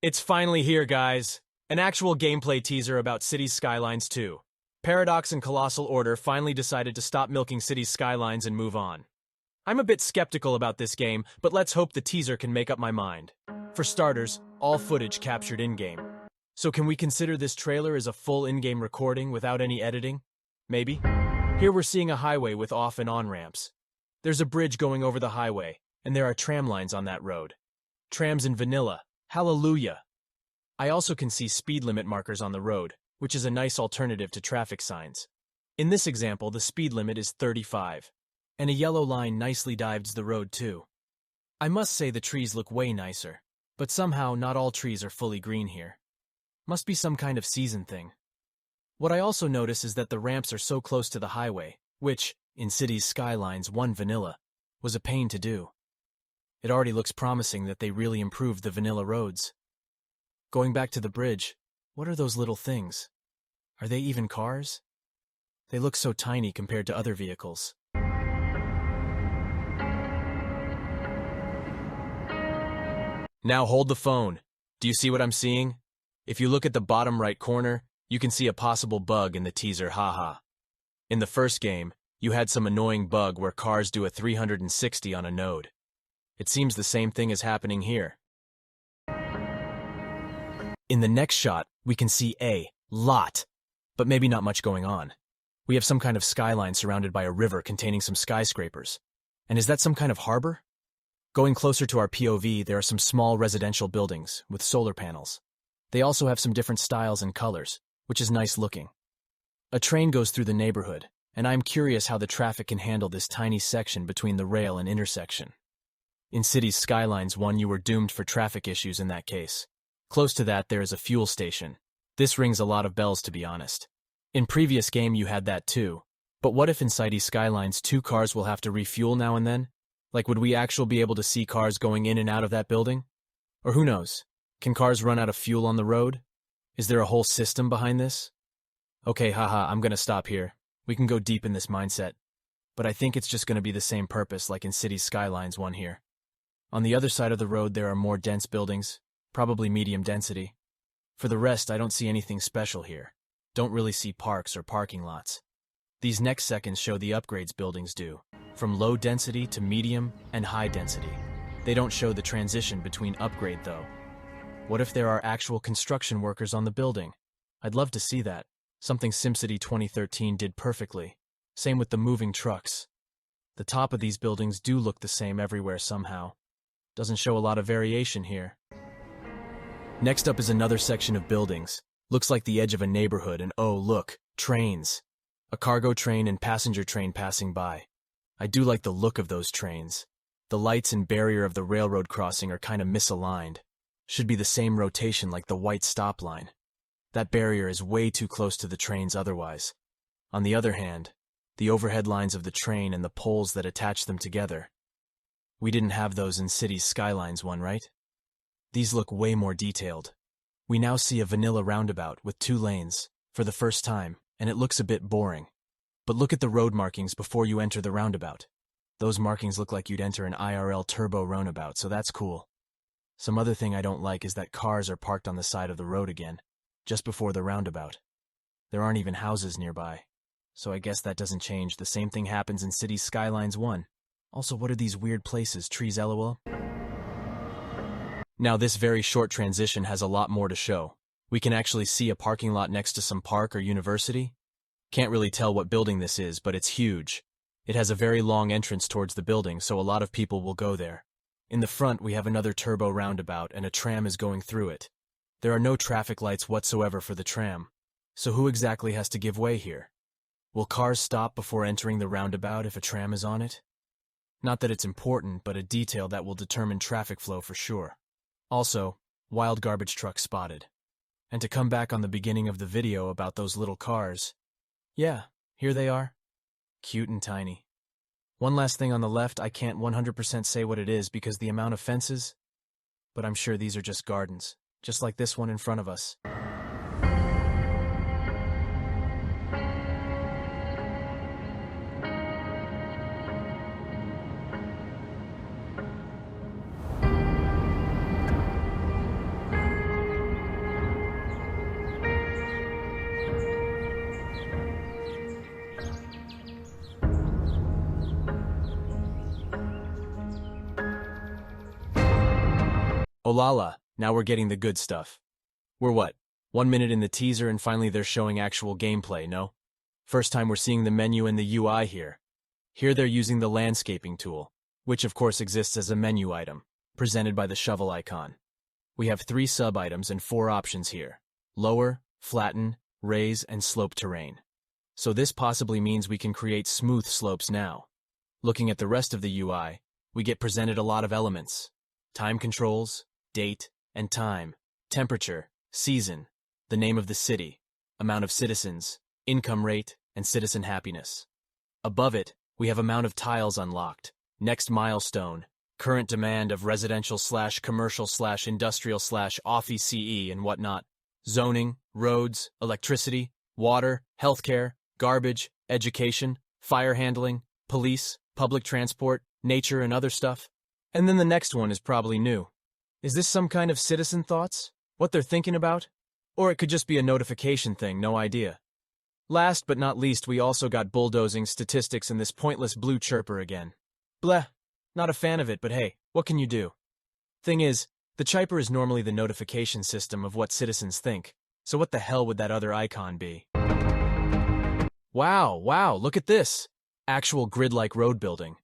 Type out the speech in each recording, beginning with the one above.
It's finally here, guys. An actual gameplay teaser about Cities Skylines 2. Paradox and Colossal Order finally decided to stop milking Cities Skylines and move on. I'm a bit skeptical about this game, but let's hope the teaser can make up my mind. For starters, all footage captured in-game. So can we consider this trailer as a full in-game recording without any editing? Maybe? Here we're seeing a highway with off and on ramps. There's a bridge going over the highway, and there are tram lines on that road. Trams in vanilla. Hallelujah! I also can see speed limit markers on the road, which is a nice alternative to traffic signs. In this example, the speed limit is 35. And a yellow line nicely divides the road too. I must say the trees look way nicer, but somehow not all trees are fully green here. Must be some kind of season thing. What I also notice is that the ramps are so close to the highway, which, in Cities Skylines 1 Vanilla, was a pain to do. It already looks promising that they really improved the vanilla roads. Going back to the bridge, what are those little things? Are they even cars? They look so tiny compared to other vehicles. Now hold the phone. Do you see what I'm seeing? If you look at the bottom right corner, you can see a possible bug in the teaser, haha. In the first game, you had some annoying bug where cars do a 360 on a node. It seems the same thing is happening here. In the next shot, we can see a lot, but maybe not much going on. We have some kind of skyline surrounded by a river containing some skyscrapers. And is that some kind of harbor? Going closer to our POV, there are some small residential buildings with solar panels. They also have some different styles and colors, which is nice looking. A train goes through the neighborhood, and I'm curious how the traffic can handle this tiny section between the rail and intersection. In Cities Skylines 1, you were doomed for traffic issues in that case. Close to that, there is a fuel station. This rings a lot of bells, to be honest. In previous game, you had that too. But what if in Cities Skylines 2 cars will have to refuel now and then? Like, would we actually be able to see cars going in and out of that building? Or who knows? Can cars run out of fuel on the road? Is there a whole system behind this? Okay, haha, I'm gonna stop here. We can go deep in this mindset. But I think it's just gonna be the same purpose like in Cities Skylines 1 here. On the other side of the road, there are more dense buildings, probably medium density. For the rest, I don't see anything special here. Don't really see parks or parking lots. These next seconds show the upgrades buildings do, from low density to medium and high density. They don't show the transition between upgrade though. What if there are actual construction workers on the building? I'd love to see that. Something SimCity 2013 did perfectly. Same with the moving trucks. The top of these buildings do look the same everywhere somehow. Doesn't show a lot of variation here. Next up is another section of buildings. Looks like the edge of a neighborhood, and oh look, trains. A cargo train and passenger train passing by. I do like the look of those trains. The lights and barrier of the railroad crossing are kind of misaligned. Should be the same rotation like the white stop line. That barrier is way too close to the trains otherwise. On the other hand, the overhead lines of the train and the poles that attach them together. We didn't have those in Cities Skylines 1, right? These look way more detailed. We now see a vanilla roundabout with 2 lanes, for the first time, and it looks a bit boring. But look at the road markings before you enter the roundabout. Those markings look like you'd enter an IRL turbo roundabout, so that's cool. Some other thing I don't like is that cars are parked on the side of the road again, just before the roundabout. There aren't even houses nearby, so I guess that doesn't change. The same thing happens in Cities Skylines 1. Also, what are these weird places? Trees, lol? Now, this very short transition has a lot more to show. We can actually see a parking lot next to some park or university. Can't really tell what building this is, but it's huge. It has a very long entrance towards the building, so a lot of people will go there. In the front, we have another turbo roundabout, and a tram is going through it. There are no traffic lights whatsoever for the tram. So who exactly has to give way here? Will cars stop before entering the roundabout if a tram is on it? Not that it's important, but a detail that will determine traffic flow for sure. Also, wild garbage truck spotted. And to come back on the beginning of the video about those little cars, yeah, here they are. Cute and tiny. One last thing on the left, I can't 100% say what it is because the amount of fences, but I'm sure these are just gardens, just like this one in front of us. Oh la la, now we're getting the good stuff. We're what? 1 minute in the teaser and finally they're showing actual gameplay, no? First time we're seeing the menu and the UI here. Here they're using the landscaping tool, which of course exists as a menu item, presented by the shovel icon. We have 3 sub-items and 4 options here: lower, flatten, raise, and slope terrain. So this possibly means we can create smooth slopes now. Looking at the rest of the UI, we get presented a lot of elements: time controls, date, and time, temperature, season, the name of the city, amount of citizens, income rate, and citizen happiness. Above it, we have amount of tiles unlocked, next milestone, current demand of residential/commercial/industrial/office CE and whatnot, zoning, roads, electricity, water, healthcare, garbage, education, fire handling, police, public transport, nature, and other stuff. And then the next one is probably new. Is this some kind of citizen thoughts? What they're thinking about? Or it could just be a notification thing, no idea. Last but not least, we also got bulldozing, statistics, and this pointless blue chirper again. Bleh. Not a fan of it, but hey, what can you do? Thing is, the chirper is normally the notification system of what citizens think, so what the hell would that other icon be? Wow, look at this! Actual grid-like road building.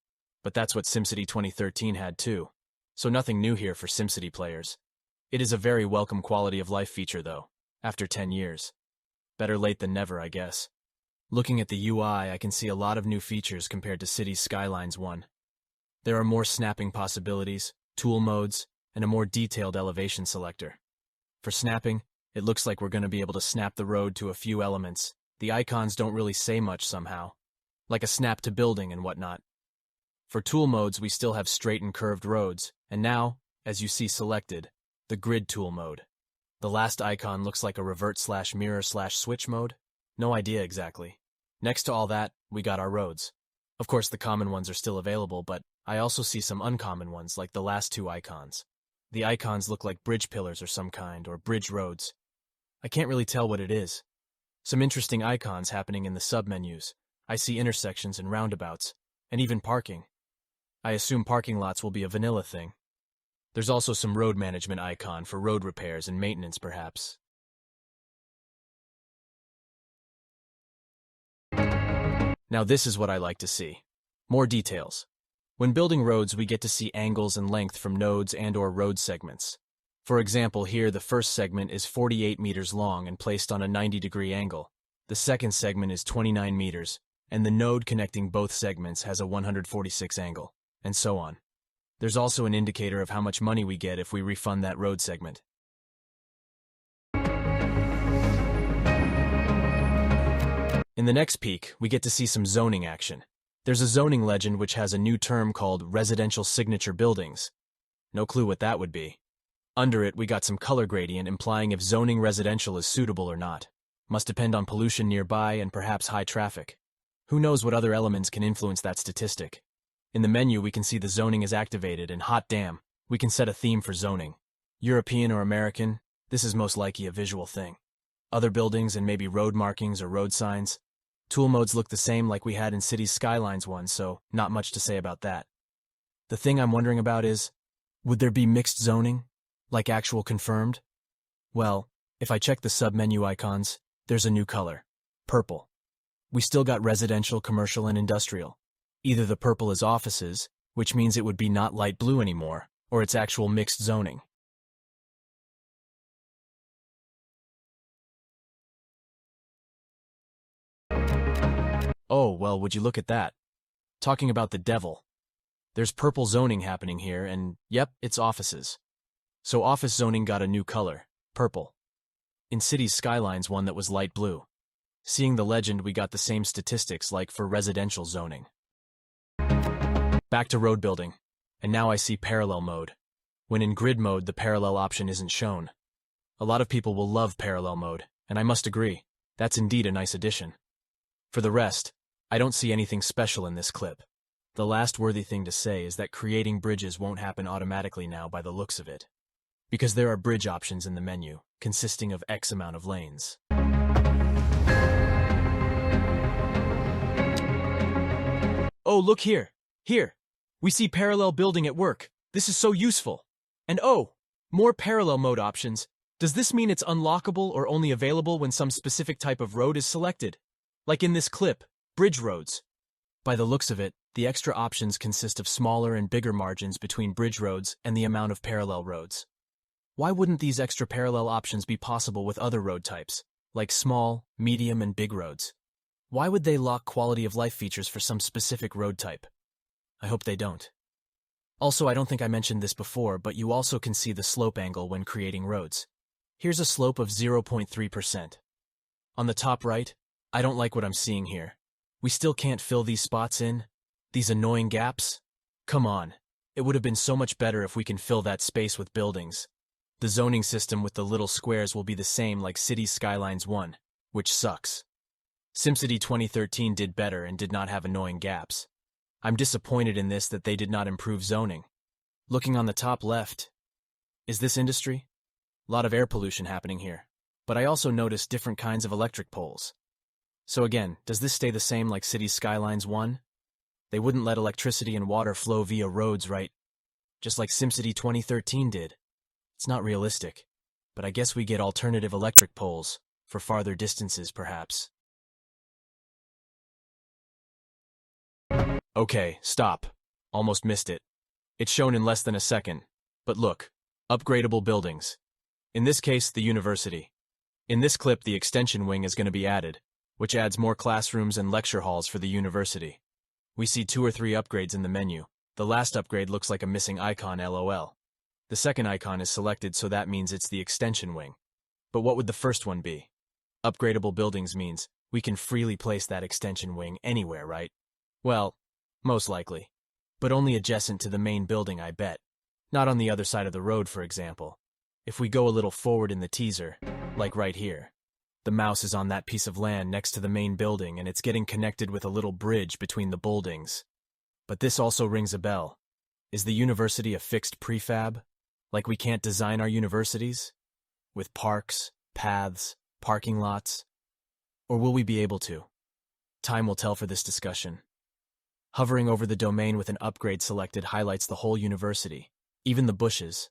But that's what SimCity 2013 had too, so nothing new here for SimCity players. It is a very welcome quality of life feature though, after 10 years. Better late than never, I guess. Looking at the UI, I can see a lot of new features compared to Cities Skylines 1. There are more snapping possibilities, tool modes, and a more detailed elevation selector. For snapping, it looks like we're going to be able to snap the road to a few elements. The icons don't really say much somehow, like a snap to building and whatnot. For tool modes, we still have straight and curved roads, and now, as you see selected, the grid tool mode. The last icon looks like a revert/mirror/switch mode. No idea exactly. Next to all that, we got our roads. Of course, the common ones are still available, but I also see some uncommon ones like the last 2 icons. The icons look like bridge pillars or some kind, or bridge roads. I can't really tell what it is. Some interesting icons happening in the submenus. I see intersections and roundabouts, and even parking. I assume parking lots will be a vanilla thing. There's also some road management icon for road repairs and maintenance, perhaps. Now this is what I like to see. More details. When building roads, we get to see angles and length from nodes and/or road segments. For example, here the first segment is 48 meters long and placed on a 90-degree angle. The second segment is 29 meters, and the node connecting both segments has a 146 angle, and so on. There's also an indicator of how much money we get if we refund that road segment. In the next peek, we get to see some zoning action. There's a zoning legend which has a new term called residential signature buildings. No clue what that would be. Under it, we got some color gradient implying if zoning residential is suitable or not. Must depend on pollution nearby and perhaps high traffic. Who knows what other elements can influence that statistic? In the menu, we can see the zoning is activated, and hot damn, we can set a theme for zoning. European or American, this is most likely a visual thing. Other buildings and maybe road markings or road signs. Tool modes look the same like we had in Cities Skylines 1, so not much to say about that. The thing I'm wondering about is, would there be mixed zoning? Like actual confirmed? Well, if I check the submenu icons, there's a new color. Purple. We still got residential, commercial, and industrial. Either the purple is offices, which means it would be not light blue anymore, or it's actual mixed zoning. Oh, well, would you look at that? Talking about the devil. There's purple zoning happening here, and yep, it's offices. So office zoning got a new color, purple. In Cities Skylines 1 that was light blue. Seeing the legend, we got the same statistics like for residential zoning. Back to road building, and now I see parallel mode. When in grid mode, the parallel option isn't shown. A lot of people will love parallel mode, and I must agree, that's indeed a nice addition. For the rest, I don't see anything special in this clip. The last worthy thing to say is that creating bridges won't happen automatically now by the looks of it, because there are bridge options in the menu, consisting of X amount of lanes. Oh, look here! Here! We see parallel building at work. This is so useful. And oh, More parallel mode options. Does this mean it's unlockable or only available when some specific type of road is selected? Like in this clip, bridge roads. By the looks of it, the extra options consist of smaller and bigger margins between bridge roads and the amount of parallel roads. Why wouldn't these extra parallel options be possible with other road types, like small, medium, and big roads? Why would they lock quality of life features for some specific road type? I hope they don't. Also, I don't think I mentioned this before, but you also can see the slope angle when creating roads. Here's a slope of 0.3%. On the top right, I don't like what I'm seeing here. We still can't fill these spots in? These annoying gaps? Come on. It would have been so much better if we can fill that space with buildings. The zoning system with the little squares will be the same like Cities Skylines 1, which sucks. SimCity 2013 did better and did not have annoying gaps. I'm disappointed in this that they did not improve zoning. Looking on the top left, is this industry? A lot of air pollution happening here, but I also noticed different kinds of electric poles. So again, does this stay the same like Cities Skylines 1? They wouldn't let electricity and water flow via roads, right? Just like SimCity 2013 did. It's not realistic, but I guess we get alternative electric poles, for farther distances perhaps. Okay, stop. Almost missed it. It's shown in less than a second. But look, upgradable buildings. In this case, the university. In this clip, the extension wing is going to be added, which adds more classrooms and lecture halls for the university. We see 2 or 3 upgrades in the menu. The last upgrade looks like a missing icon, LOL. The second icon is selected, so that means it's the extension wing. But what would the first one be? Upgradable buildings means we can freely place that extension wing anywhere, right? Well, most likely. But only adjacent to the main building, I bet. Not on the other side of the road, for example. If we go a little forward in the teaser, like right here, the mouse is on that piece of land next to the main building and it's getting connected with a little bridge between the buildings. But this also rings a bell. Is the university a fixed prefab? Like we can't design our universities? With parks, paths, parking lots? Or will we be able to? Time will tell for this discussion. Hovering over the domain with an upgrade selected highlights the whole university, even the bushes.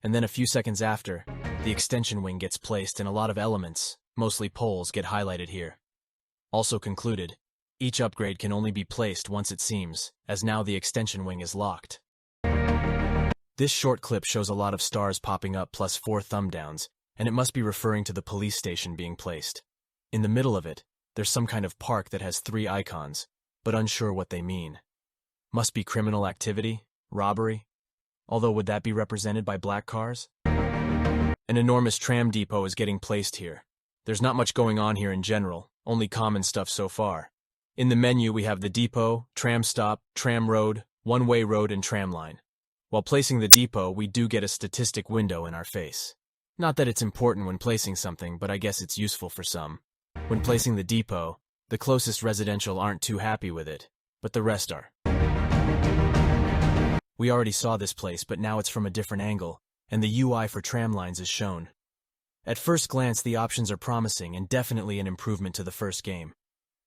And then a few seconds after, the extension wing gets placed and a lot of elements, mostly poles, get highlighted here. Also concluded, each upgrade can only be placed once it seems, as now the extension wing is locked. This short clip shows a lot of stars popping up plus 4 thumb downs, and it must be referring to the police station being placed. In the middle of it, there's some kind of park that has 3 icons, but unsure what they mean. Must be criminal activity, robbery. Although would that be represented by black cars? An enormous tram depot is getting placed here. There's not much going on here in general, only common stuff so far. In the menu we have the depot, tram stop, tram road, one-way road, and tram line. While placing the depot, we do get a statistic window in our face. Not that it's important when placing something, but I guess it's useful for some. When placing the depot, the closest residential aren't too happy with it, but the rest are. We already saw this place, but now it's from a different angle, and the UI for tram lines is shown. At first glance, the options are promising and definitely an improvement to the first game.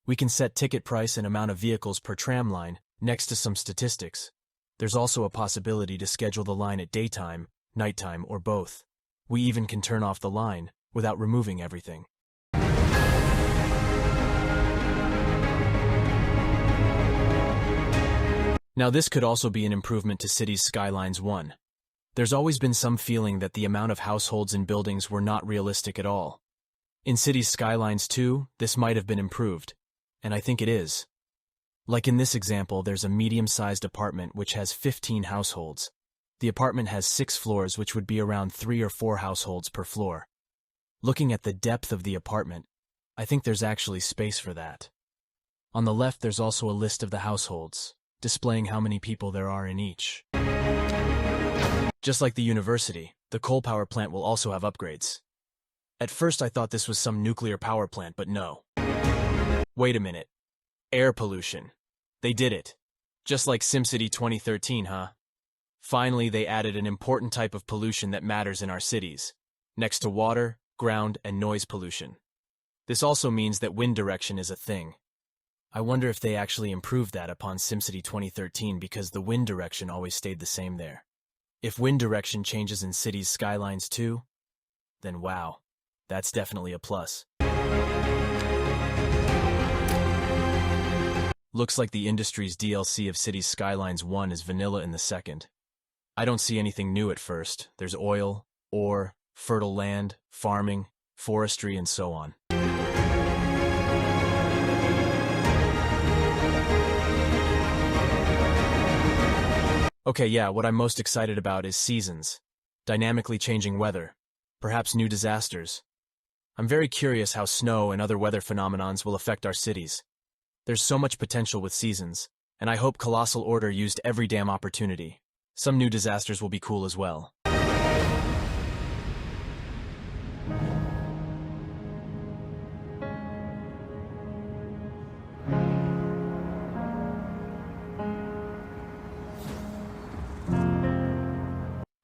We can set ticket price and amount of vehicles per tram line next to some statistics. There's also a possibility to schedule the line at daytime, nighttime, or both. We even can turn off the line without removing everything. Now this could also be an improvement to Cities Skylines 1. There's always been some feeling that the amount of households in buildings were not realistic at all. In Cities Skylines 2, this might have been improved, and I think it is. Like in this example, there's a medium-sized apartment which has 15 households. The apartment has 6 floors, which would be around 3 or 4 households per floor. Looking at the depth of the apartment, I think there's actually space for that. On the left, there's also a list of the households, displaying how many people there are in each. Just like the university, the coal power plant will also have upgrades. At first I thought this was some nuclear power plant, but no. Wait a minute. Air pollution. They did it. Just like SimCity 2013, huh? Finally, they added an important type of pollution that matters in our cities, next to water, ground, and noise pollution. This also means that wind direction is a thing. I wonder if they actually improved that upon SimCity 2013 because the wind direction always stayed the same there. If wind direction changes in Cities Skylines too, then wow, that's definitely a plus. Looks like the industry's DLC of Cities Skylines 1 is vanilla in the second. I don't see anything new at first. There's oil, ore, fertile land, farming, forestry, and so on. Okay, yeah, what I'm most excited about is seasons, dynamically changing weather, perhaps new disasters. I'm very curious how snow and other weather phenomenons will affect our cities. There's so much potential with seasons, and I hope Colossal Order used every damn opportunity. Some new disasters will be cool as well.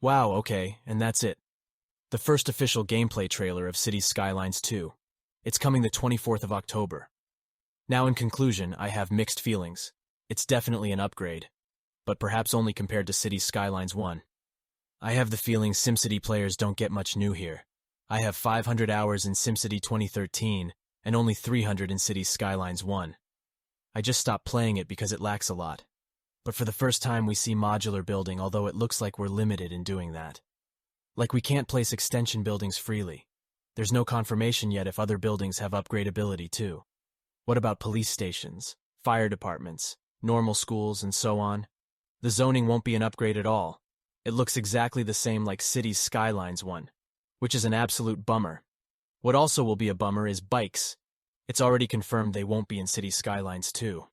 Wow, okay, and that's it. The first official gameplay trailer of Cities Skylines 2. It's coming the 24th of October. Now in conclusion, I have mixed feelings. It's definitely an upgrade, but perhaps only compared to Cities Skylines 1. I have the feeling SimCity players don't get much new here. I have 500 hours in SimCity 2013 and only 300 in Cities Skylines 1. I just stopped playing it because it lacks a lot. But for the first time we see modular building, although it looks like we're limited in doing that. Like we can't place extension buildings freely. There's no confirmation yet if other buildings have upgradability too. What about police stations, fire departments, normal schools, and so on? The zoning won't be an upgrade at all. It looks exactly the same like Cities Skylines 1, which is an absolute bummer. What also will be a bummer is bikes. It's already confirmed they won't be in Cities Skylines 2.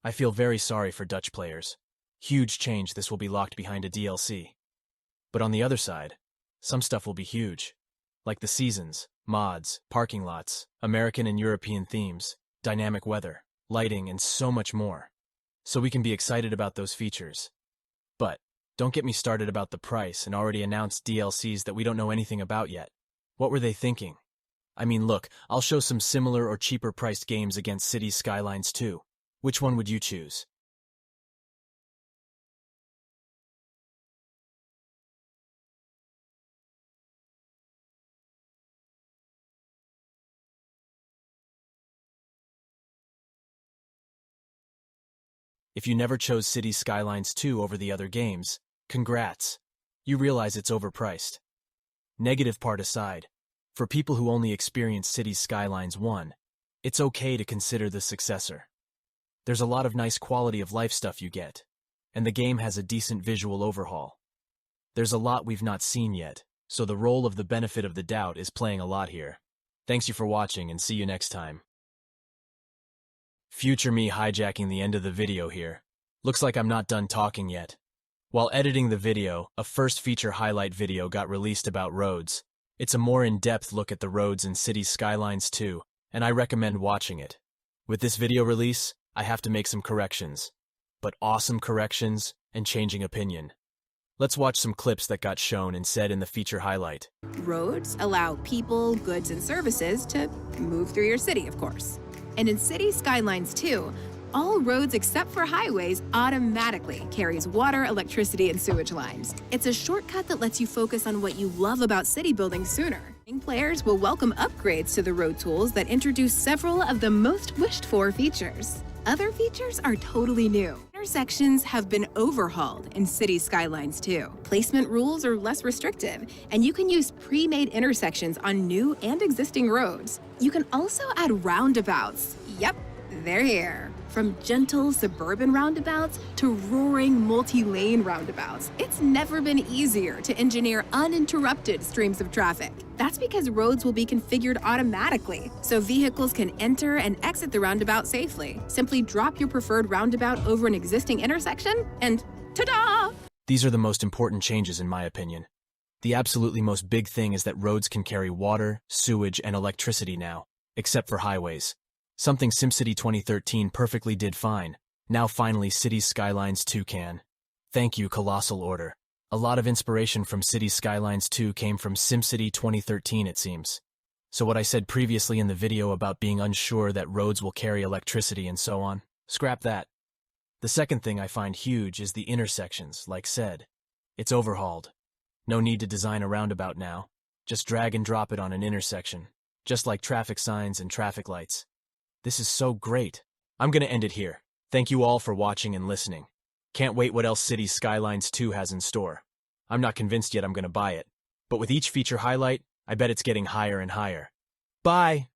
I feel very sorry for Dutch players. Huge change, this will be locked behind a DLC. But on the other side, some stuff will be huge, like the seasons, mods, parking lots, American and European themes, dynamic weather, lighting, and so much more. So we can be excited about those features. But don't get me started about the price and already announced DLCs that we don't know anything about yet. What were they thinking? I mean, look, I'll show some similar or cheaper priced games against Cities Skylines 2. Which one would you choose? If you never chose Cities Skylines 2 over the other games, congrats. You realize it's overpriced. Negative part aside, for people who only experienced Cities Skylines 1, it's okay to consider the successor. There's a lot of nice quality of life stuff you get, and the game has a decent visual overhaul. There's a lot we've not seen yet, so the role of the benefit of the doubt is playing a lot here. Thanks you for watching, and see you next time. Future me hijacking the end of the video here. Looks like I'm not done talking yet. While editing the video, a first feature highlight video got released about roads. It's a more in-depth look at the roads in Cities Skylines 2, and I recommend watching it. With this video release, I have to make some corrections. But awesome corrections and changing opinion. Let's watch some clips that got shown and said in the feature highlight. Roads allow people, goods, and services to move through your city, of course. And in Cities Skylines 2, all roads except for highways automatically carries water, electricity, and sewage lines. It's a shortcut that lets you focus on what you love about city building sooner. Players will welcome upgrades to the road tools that introduce several of the most wished-for features. Other features are totally new. Intersections have been overhauled in Cities Skylines 2. Placement rules are less restrictive, and you can use pre-made intersections on new and existing roads. You can also add roundabouts. Yep, they're here. From gentle suburban roundabouts to roaring multi-lane roundabouts, it's never been easier to engineer uninterrupted streams of traffic. That's because roads will be configured automatically, so vehicles can enter and exit the roundabout safely. Simply drop your preferred roundabout over an existing intersection, and ta-da! These are the most important changes in my opinion. The absolutely most big thing is that roads can carry water, sewage, and electricity now, except for highways. Something SimCity 2013 perfectly did fine. Now finally Cities Skylines 2 can. Thank you, Colossal Order. A lot of inspiration from Cities Skylines 2 came from SimCity 2013, it seems. So what I said previously in the video about being unsure that roads will carry electricity and so on, scrap that. The second thing I find huge is the intersections, like said. It's overhauled. No need to design a roundabout now. Just drag and drop it on an intersection, just like traffic signs and traffic lights. This is so great. I'm gonna end it here. Thank you all for watching and listening. Can't wait what else Cities Skylines 2 has in store. I'm not convinced yet I'm gonna buy it, but with each feature highlight, I bet it's getting higher and higher. Bye!